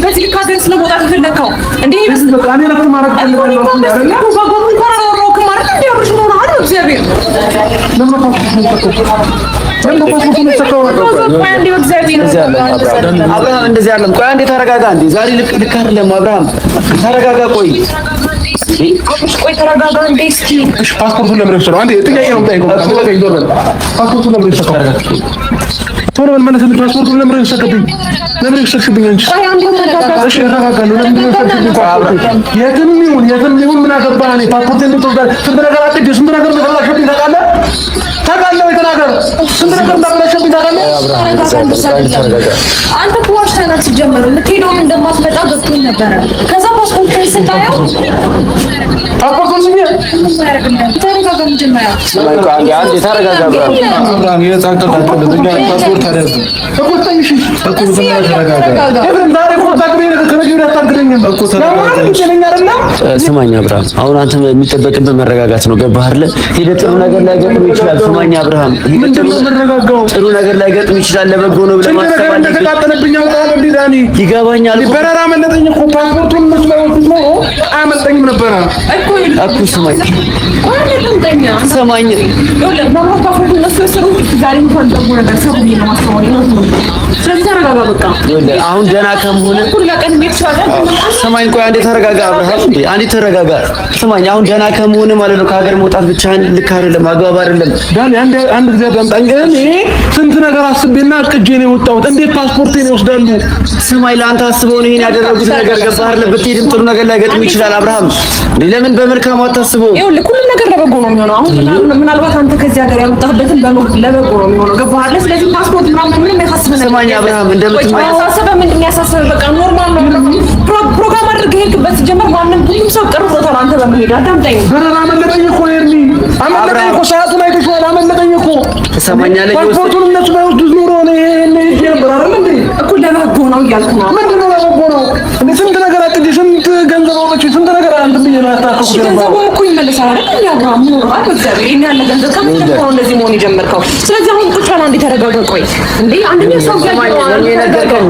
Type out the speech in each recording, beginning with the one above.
በዚህ ካገር ስለሞታት ፈለከው እንዴ? በቃ እኔ ለምን ማረግ ፈልጋለሁ አይደል? ባባው እንኳን ነው ከማለት እንዴ አብርሽ ነው አይደል? እግዚአብሔር ለምን አብርሃም እንደዚህ አይደለም። ቆይ አንዴ ተረጋጋ። እንዴ ዛሬ ልክ አይደለም። አብርሃም ተረጋጋ። ቆይ ተረጋጋ። እንዴ እስኪ እሺ፣ ፓስፖርቱን ለምን ወሰደው? አንዴ ጥያቄ ነው የምጠይቀው። ፓስፖርቱን ለምን ወሰደው? ቶሎ በል መለስ። ፓስፖርቱን ለምን ወሰደብኝ? ለምን ወሰድሽብኝ አንቺ? እሺ እረጋጋለሁ። ለምን ወሰድሽብኝ? የትም ይሁን ምን አገባህ? እኔ ፓስፖርቴን እንድትወስድ ስንት ነገር አትሄድ ስንት ነገር እንደተበላሸብኝ ታውቃለህ ወይ? ተናገር። ስንት ነገር እንደተበላሸብኝ ታውቃለህ? አንተ ፖስት ታናት ሲጀመር ልትሄደው እንደማትመጣ ገብቶኝ ነበረ። ከዛ ፓስፖርት ስታየው ፓስፖርቱን ሲኝ ተረጋጋ። መጀመሪያ አንዴ ተረጋጋ። አብርሃም የጻንቀጣ ለኛ ፓስፖርት አደረገ እኮ ታይሽ እኮ ተረጋጋ። ኤብረም ዛሬ ኮንታክት ነው ከነገ ወዲያ ታንገረኝ እኮ ተረጋጋ። ስማኝ አብርሃም፣ አሁን አንተ የሚጠበቅብህ መረጋጋት ነው። ገባህ አይደል? ሄደህ ጥሩ ነገር ላይ ገጥም ይችላል። ስማኝ አብርሃም፣ ምንድነው መረጋጋው? ጥሩ ነገር ላይ ገጥም ይችላል። ለበጎ ነው ብለህ ማሰብ አለብህ። እንደተቃጠለብኝ አውቃለሁ። እንዴ ዳኒ ይገባኛል። በረራ መለጠኝ እኮ ፓስፖርቱን መስማት ነው አመልጠኝም ነበር እኮ ስማኝ ሰማኝ አሁን ደህና ከመሆነ ስማኝ፣ ቆይ አንዴ ተረጋጋ አብርሃም፣ አንዴ ተረጋጋ። ስማኝ አሁን ደህና ከመሆነ ማለት ነው ከሀገር መውጣት ብቻህን ልክ አይደለም፣ አግባብ አይደለም። ዳኒ አንድ ጊዜ አዳምጣኝ። እኔ ስንት ነገር አስቤና አቅጄ ነው የወጣሁት። እንዴት ፓስፖርቴን ይወስዳሉ? ስማኝ ለአንተ አስበው ነው ይሄን ያደረጉት ነገር። ገባህ አይደል? ብትሄድም ጥሩ ነገር ላይ ገጥም ይችላል። አብርሃም ለምን በመልካም አታስበው? ይኸውልህ ሁሉ ነገር ለበጎ ነው የሚሆነው። አሁን ምናልባት አንተ ከዚህ ሀገር ያመጣህበትን ለበጎ ነው የሚሆነው። ገባህ አይደል? ስለዚህ ፓስፖርት ምንም ያሳስብህ ነገር ስማኝ አብርሃም፣ ያሳስብህ ምንድን ያሳስብህ? በቃ ኖርማል ነው። ፕሮግራም አድርገህ ሄድክበት። ሲጀመር ማንም ሁሉም ሰው ቀርቦታል። አንተ በመሄድ አዳምጠኝ። በረራ አመለጠኝ እኮ ኤርሚ፣ አመለጠኝ እኮ ሰዓቱን አይተሽዋል። አመለጠኝ እኮ ትሰማኛለህ? ፓስፖርቱን እነሱ ባይወስዱት ኖሮ እኔ ሄጄ ነበር አይደል እንዴ? እኮ ለበጎ ነው እያልኩ ነው። ምንድን ነው ለበጎ ነው እንዴ? ስንት ነገር አቅጄ ስንት ገንዘብ አውጥቼ ስንት ነገር አንተ ብዬ ነው ያታከኩት ነበር። ገንዘቡ እኮ ይመለሳል አይደል? ያብራም ነው እግዚአብሔር ይሄን ያለ ገንዘብ ከምን ነው እንደዚህ መሆን የጀመርከው? ስለዚህ አሁን ቁጭ ብለህ አንዴ ተረጋጋ። ቆይ እንዴ አንደኛ ሰው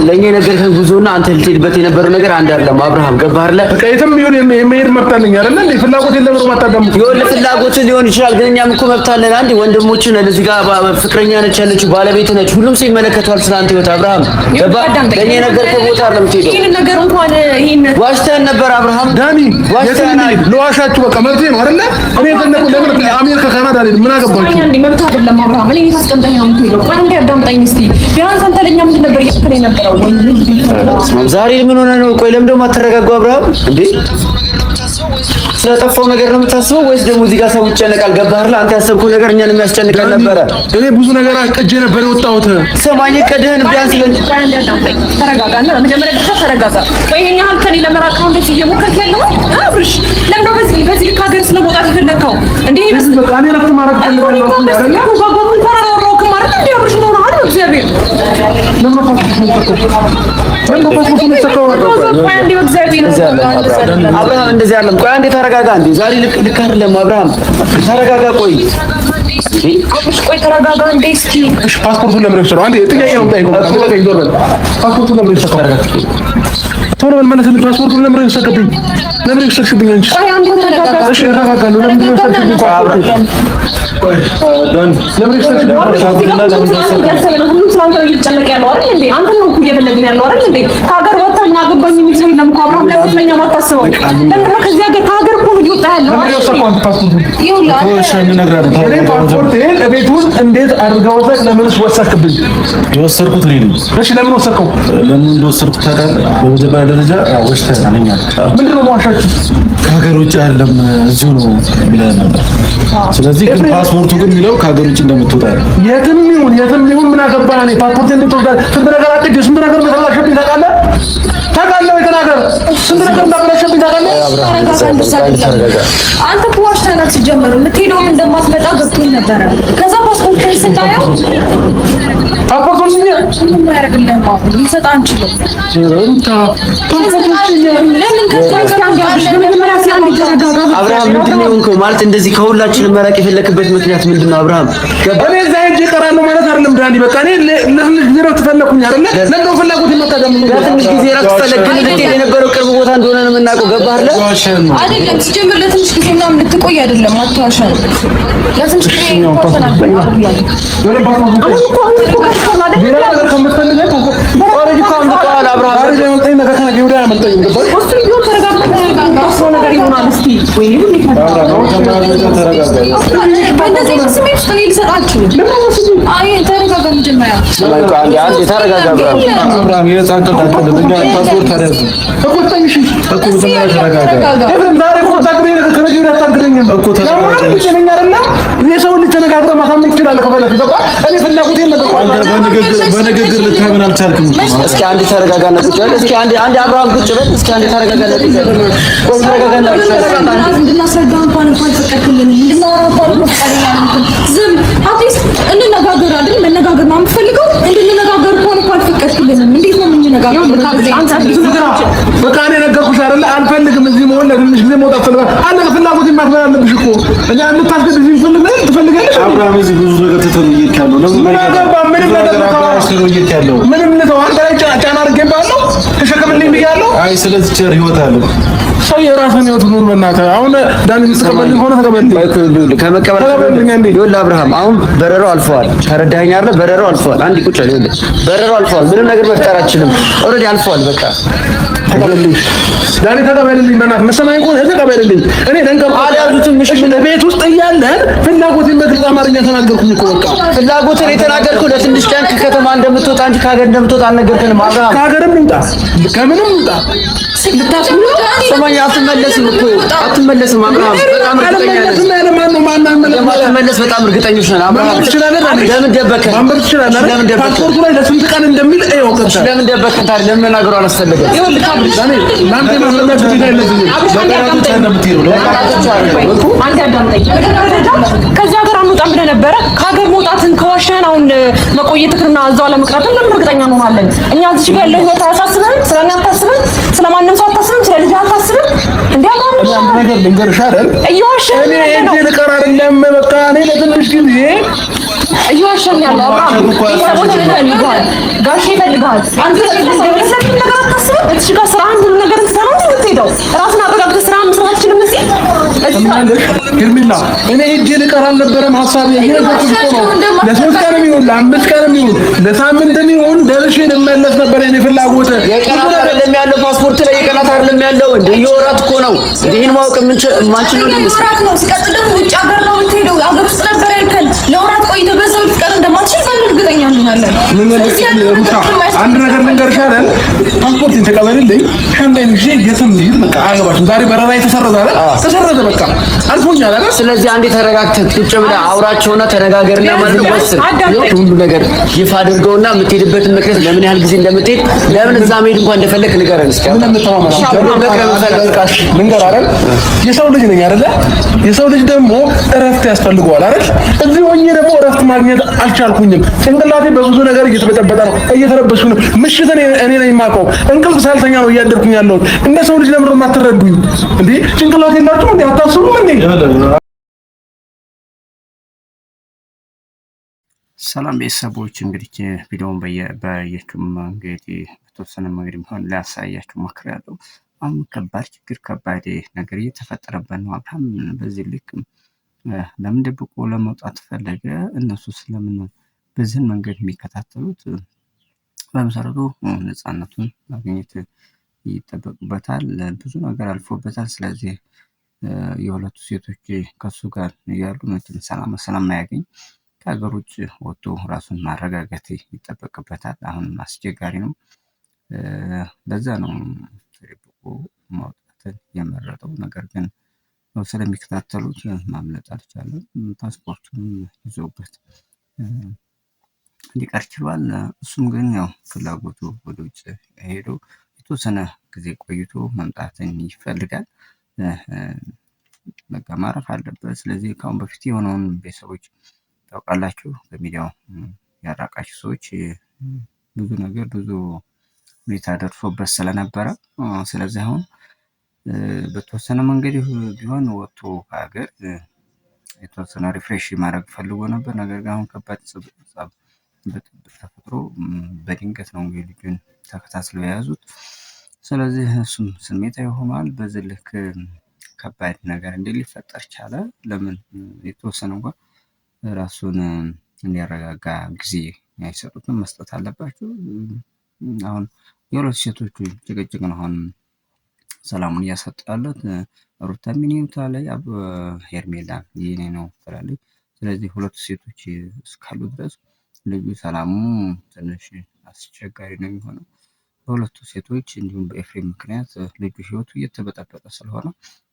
ለኛ ነገርከን ጉዞና አንተ ልትሄድበት የነበረው ነገር አንድ አይደለም። አብርሃም ገባህ አይደል? በቃ የትም ቢሆን የመሄድ መብት አለኝ አይደል እንዴ? ፍላጎት የለም ነው ማታዳምጡ። ይኸውልህ ፍላጎት ሊሆን ይችላል፣ ግን እኛም እኮ መብት አለን። አንዴ ወንድሞች ነን፣ እዚህ ጋር ፍቅረኛ ነች ያለችው፣ ባለቤት ነች፣ ሁሉም ሰው ይመለከታል ስላንተ ህይወት። አብርሃም ገባህ? ለኛ ነገርከን ቦታ አይደለም የምትሄደው። ይሄን ነገር እንኳን ይሄን ዋሽተን ነበር አብርሃም። ዳኒ ዋሽተናል። ለዋሻችሁ በቃ መብቴ ነው አይደል? እኔ ተነኩ ለምን አሜሪካ ካናዳ ላይ ምን አገባችሁ? አንዴ መብት አይደለም አብርሃም። እኔ ታስቀምጠኝ ነው የምትሄደው። አንዴ አዳምጠኝ እስቲ። ቢያንስ አንተ ለኛ ምንድን ነበር እያልከኝ ነበረው? ዛሬ ምን ሆነ ነው? ቆይ ለምን ደግሞ አትረጋጋው አብርሃም? እንዴ ስለጠፋው ነገር ነው የምታስበው ወይስ ደግሞ እዚህ ጋር ሰው ይጨነቃል? ገባህ አይደል? አንተ ያሰብከው ነገር እኛን የሚያስጨንቀን ነበረ። እኔ ብዙ ነገር አቅጄ ነበር የወጣሁት። ሰማኝ ቀደህን ቢያንስ ተረጋጋና መጀመሪያ ብቻ ተረጋጋ። ወይ ይሄን ያህል ከኔ ለመራቅ ነው እንደዚህ እየሞከርክ ያለው? አብርሽ ለምን ነው በዚህ ሀገር ስለመውጣት የፈለከው እንዴ? በቃ እኔ ለምን ማረግ ፈልጋለሁ አይደል? ባባው እንኳን አወራሁት ማለት እንዴ? አብርሽ ነው አይደል? እግዚአብሔር ለምን አብርሃም እንደዚህ አይደለም። ቆይ አንዴ ተረጋጋ። እንዴ ዛሬ ልክ አይደለም። አብርሃም ተረጋጋ። ቆይ ተረጋጋ። እንዴ እስኪ እሺ፣ ፓስፖርቱን ለምን ወሰደው? አንዴ ጥያቄ ነው የምጠይቀው። ፓስፖርቱን ለምን ወሰደው? ቶሎ በል መለስ። ፓስፖርቱን ለምን ወሰደብኝ? ለምን ወሰድሽብኝ አንቺ? እሺ እረጋጋለሁ። ለምን ወሰድሽብኝ? እንዴት አድርገው ለምንስ ወሰድክብኝ? የወሰድኩት እኔ ነኝ። እሺ ለምን ወሰድከው? ለምን እንደወሰድኩት ታውቃለህ? በመጀመሪያ ደረጃ ወሽተህ ነኝ አለ። ምንድን ነው ዋሻችሁ? ከሀገር ውጭ አይደለም እዚሁ ነው ብለህ ነበር። ስለዚህ ግን ፓስፖርቱ ግን የሚለው ከሀገር ውጭ እንደምትወጣ ነው። የትም ይሁን ምን አገባህ? እኔ ፓስፖርት እንድትወስድ ስንት ነገር አቅጄ ስንት ነገር እንደተበላሸብኝ ታውቃለህ ወይ? ተናገር። ስንት ነገር እንደተበላሸብኝ ታውቃለህ? አንተ ፖስት ታናት ሲጀመር ልትሄደው እንደማትመጣ ገብቶኝ ነበረ። ከዛ ፓስፖርት ስታየው ፓስፖርቱን ሲኝ ምን ያደርግልህ ነው? ሊሰጥ አንችልም። አብርሃም ምንድን ነው የሆንከው? ማለት እንደዚህ ከሁላችንም መራቅ የፈለክበት ምክንያት ምንድን ነው? አብርሃም እኔ እዛ እጄ እቀራለሁ ማለት አይደለም ዳኒ። በቃ እኔ ለትንሽ ጊዜ እረፍት ፈለኩኝ አይደለ? ለምን ፍላጎት ይመጣደም ነው? ለትንሽ ጊዜ እረፍት ፈለክ፣ ግን ልትሄድ የነበረው ቅርብ ቦታ እንደሆነ ነው የምናውቀው። ገባህ አይደል? አይደለም ሲጀምር ለትንሽ ጊዜ ምናምን ልትቆይ አይደለም። አትዋሻል። ለትንሽ ጊዜ በንግግር ልታምን አልቻልክም። እስኪ አንዴ ተረጋጋና ቁጭ በል። እስኪ አንዴ አብርሃም ቁጭ በል። እስኪ አንዴ ተረጋጋና ቁጭ በል። እንድናስረዳ እንኳን ፈቀድክልን። ዝም አትሊስት እንነጋገር አይደል? መነጋገር ነው የምፈልገው። እንድንነጋገር እንኳን ፈቀድክልን። እንዴት ነው የምንነጋገረው? በቃ እኔ ነገርኩሽ አይደል? አልፈልግም እዚህ መሆን ለትንሽ ጊዜ መውጣት ፈልጋለሁ። አንተ ፍላጎት ማክበር አለብሽ እኮ እኛ እንድታስገድጂኝ ትፈልጋለሽ። አብርሃም እዚህ ብዙ ነገር ትተውየት ያለው ምንም ነው አንተ ላይ ጫና አድርጌብሃለሁ። ተሸከምልኝ ብያለሁ። አይ ስለዚህ ቸር ህይወት አለ። ሰው የራስን ህይወት ኑር። በእናትህ አሁን ዳኒ ተቀበልኝ ሆነ ተቀበልኝ። ከመቀበል ይኸውልህ አብርሃም አሁን በረሮ አልፈዋል። ተረዳኸኝ አይደል? በረሮ አልፈዋል። አንድ ቁጭ በል። ይኸውልህ በረሮ አልፈዋል። ምንም ነገር መፍጠር አትችልም። ኦልሬዲ አልፈዋል። በቃ ተቀበልኝ ዳኒ ተቀበልልኝ። በእናትህ መሰማኝ ከሆነ ተቀበልልኝ። እኔ ደንቀር አልያዙትም። እሺ ቤት ውስጥ እያለን ፍላጎቴን በግልጽ አማርኛ ተናገርኩኝ እኮ በቃ ፍላጎትን የተናገርኩህ ለትንሽ ቀን ከከተማ እንደምትወጣ እንጂ ከሀገር እንደምትወጣ አልነገርከንም አብርሃም። ከሀገርም ልምጣ ከምንም ልምጣ ሰማኝ። አትመለስም እኮ አትመለስም አብርሃም። በጣም እርግጠኛ ነን። ለማትመለስ በጣም እርግጠኞች ነን አብርሃም። ለምን ደበከን? ለምን ደበከን? ፓስፖርቱ ላይ ለስንት ቀን እንደሚል እየው ከታ ለምን ደበከን ታዲያ? ለምን መናገሩ አላስፈለገም? ከዚህ ሀገር አንወጣም ብለህ ነበረ። ከሀገር መውጣትን ከዋሸን አሁን መቆየትክና እዛው ለመቅረትን ለምን እርግጠኛ እንሆናለን? እኛ እዚህ ጋር ያለው ህይወት አያሳስብህም? ስለኛ አታስብም? ስለማንም ሰው አታስብም? ስለ ልጅ አታስብም? እንዲያማም ነገር ልንገርሽ አይደል? እየዋሸን እኔ እንዴ ልቀር አይደለም። በቃ እኔ ለትንሽ ጊዜ እየዋሸን ያለው አብርሃም ይፈልጋል፣ ጋሼ ይፈልጋል። አንተ ስለዚህ ነገር አታስብም? እዚህ ጋር ስራህን ሁሉ ነገር ትሰራው ነው የምትሄደው። ራስን አረጋግተህ ስራህን መስራት አትችልም? ሄርሜላ እኔ ሄጄ ልቀር አልነበረም ሀሳቤ። ይሄ ነው ለሶስት ቀን የሚሆን ለአምስት ቀን የሚሆን ለሳምንት የሚሆን ደርሼ ልመለስ ነበር የኔ ፍላጎት። የቀናት አይደለም ያለው ፓስፖርት ላይ የቀናት አይደለም ያለው እንደ የወራት እኮ ነው። ይሄን ማወቅ ማንችል ነው ነው። ሲቀጥል ደግሞ ውጭ ሀገር ነው የምትሄደው። ሀገር ውስጥ ነበር ያልከን። ለወራት ቆይተህ በዛው ልትቀር እንደማትችል እርግጠኛ እንሆናለን። አንድ ነገር ልንገርሽ አይደል? ፓስፖርቴን ተቀበልልኝ። ሻንዳይን ጊዜ የትም ልሂድ በቃ አያገባሽም። ዛሬ በረራ የተሰረዘ አይደል? ተሰረዘ በቃ አልፎኛል አይደል? ስለዚህ አንዴ ተረጋግተህ ቁጭ ብለህ አውራቸውና ተነጋገርና ማለት ወስን ሁሉ ነገር ይፋ አድርገውና የምትሄድበትን ምክንያት ለምን ያህል ጊዜ እንደምትሄድ ለምን እዛ መሄድ እንኳን እንደፈለክ ንገረን። እስኪ ልንገር አይደል? የሰው ልጅ ነኝ አይደለ? የሰው ልጅ ደግሞ እረፍት ያስፈልገዋል አይደል? እዚህ ሆኜ ደግሞ እረፍት ማግኘት አልቻልኩኝም። ጭንቅላቴ በብዙ ነገር እየተበጠበጠ ነው፣ እየተረበስኩ ነው። ምሽትን እኔ ነኝ የማውቀው። እንቅልፍ ሳልተኛ ነው እያደርኩኝ ያለሁት። እንደ ሰው ልጅ ለምን የማትረዱኝ እንዴ? ጭንቅላቴ የላችሁም እንዴ? አታስቡም እንዴ? ሰላም ቤተሰቦች፣ እንግዲህ ቪዲዮውን በየቱም እንግዲህ በተወሰነ መንገድ ቢሆን ላሳያችሁ ሞክሬያለሁ። አሁን ከባድ ችግር ከባድ ነገር እየተፈጠረበት ነው። አብርሃም በዚህ ልክ ለምን ደብቆ ለመውጣት ፈለገ? እነሱ ስለምን በዚህን መንገድ የሚከታተሉት? በመሰረቱ ነፃነቱን ማግኘት ይጠበቅበታል። ብዙ ነገር አልፎበታል። ስለዚህ የሁለቱ ሴቶች ከሱ ጋር ያሉ መቼም ሰላም ማያገኝ ከሀገር ውጭ ወጥቶ ራሱን ማረጋጋት ይጠበቅበታል። አሁን አስቸጋሪ ነው። ለዛ ነው ተደብቆ ማውጣትን የመረጠው። ነገር ግን ስለሚከታተሉት ማምለጥ አልቻለም። ፓስፖርቱን ይዞበት ሊቀር ችሏል። እሱም ግን ያው ፍላጎቱ ወደ ውጭ ሄዶ የተወሰነ ጊዜ ቆይቶ መምጣትን ይፈልጋል። በቃ ማረፍ አለበት። ስለዚህ ከአሁን በፊት የሆነውን ቤተሰቦች ታውቃላችሁ። በሚዲያው ያራቃችሁ ሰዎች ብዙ ነገር ብዙ ሁኔታ ደርሶበት ስለነበረ ስለዚህ አሁን በተወሰነ መንገድ ቢሆን ወጥቶ ከሀገር የተወሰነ ሪፍሬሽ ማድረግ ፈልጎ ነበር። ነገር ግን አሁን ከባድ ብጥብጥ ተፈጥሮ በድንገት ነው እንግዲህ ልጁን ተከታትለው የያዙት። ስለዚህ እሱም ስሜታዊ ሆኗል። በዚህ ልክ ከባድ ነገር እንዴት ሊፈጠር ቻለ? ለምን የተወሰነ እንኳን ራሱን እንዲያረጋጋ ጊዜ አይሰጡትም? መስጠት አለባቸው። አሁን የሁለት ሴቶቹ ጭቅጭቅ ነው አሁን ሰላሙን እያሰጡ ያሉት። ሩታ ሚኒታ ላይ ሄርሜላ የኔ ነው ትላለች። ስለዚህ ሁለቱ ሴቶች እስካሉ ድረስ ልጁ ሰላሙ ትንሽ አስቸጋሪ ነው የሚሆነው። በሁለቱ ሴቶች እንዲሁም በኤፍሬም ምክንያት ልጁ ህይወቱ እየተበጠበጠ ስለሆነ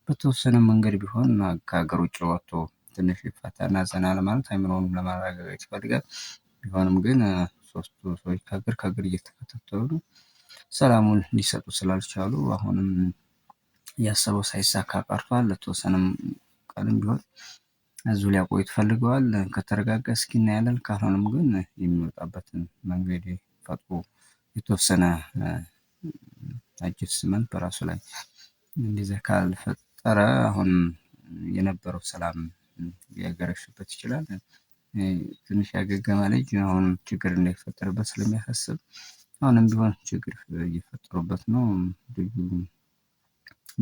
በተወሰነ መንገድ ቢሆን ከሀገር ውጭ ወጥቶ ትንሽ ፈታና ዘና ለማለት አይምሮውንም ለማረጋጋት ይፈልጋል። ቢሆንም ግን ሶስቱ ሰዎች ከሀገር እየተከታተሉ ነው። ሰላሙን ሊሰጡ ስላልቻሉ አሁንም ያሰበው ሳይሳካ ቀርቷል። ለተወሰነም ቀንም ቢሆን እዚሁ ሊያቆዩት ፈልገዋል። ከተረጋጋ እስኪ እናያለን። ካልሆነም ግን የሚወጣበትን መንገድ ፈጥሮ የተወሰነ አጀስትመንት በራሱ ላይ እንደዚያ ካልፈጠረ አሁን የነበረው ሰላም ሊያገረሽበት ይችላል። ትንሽ ያገገመ ልጅ አሁን ችግር እንዳይፈጠርበት ስለሚያሳስብ አሁንም ቢሆን ችግር እየፈጠሩበት ነው። ልጁ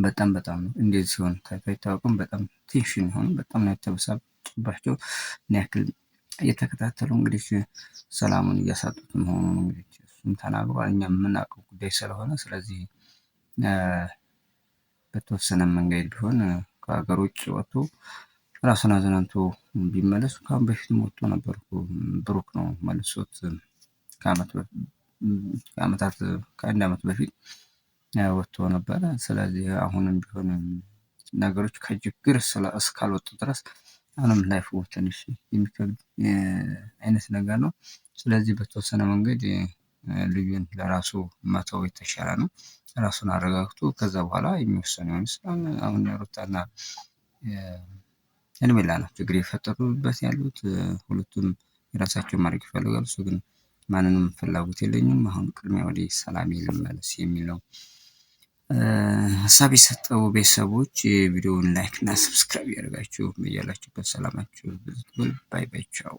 በጣም እንደዚህ ሲሆን ታይቶ አይታወቅም። በጣም ቴንሽን ሆነ። በጣም ነው የተበሳጩባቸው። ያክል እየተከታተሉ እንግዲህ ሰላሙን እያሳጡት መሆኑን እንግዲህ እሱም ተናግሯል። እኛም የምናውቀው ጉዳይ ስለሆነ ስለዚህ በተወሰነ መንገድ ቢሆን ከሀገር ውጭ ወጥቶ ራሱን አዝናንቶ ቢመለሱ ከአሁን በፊትም ወጥቶ ነበር። ብሩክ ነው መልሶት ከአንድ ዓመት በፊት ወጥቶ ነበረ። ስለዚህ አሁንም ቢሆን ነገሮች ከችግር እስካልወጡ ድረስ አሁንም ላይፉ ትንሽ የሚከብድ አይነት ነገር ነው። ስለዚህ በተወሰነ መንገድ ልጁን ለራሱ መተው የተሻለ ነው። ራሱን አረጋግቶ ከዛ በኋላ የሚወሰነው ይመስላል። አሁን ሩታና ሄርሜላ ነው ችግር የፈጠሩበት ያሉት። ሁለቱም የራሳቸውን ማድረግ ይፈልጋሉ። እሱ ግን ማንንም ፍላጎት የለኝም፣ አሁን ቅድሚያ ወደ ሰላሜ ልመለስ የሚል ነው ሀሳብ የሰጠው። ቤተሰቦች ቪዲዮውን ላይክ እና ሰብስክራይብ ያደርጋችሁ በያላችሁበት ሰላማችሁ። ባይ ባይ ቻው።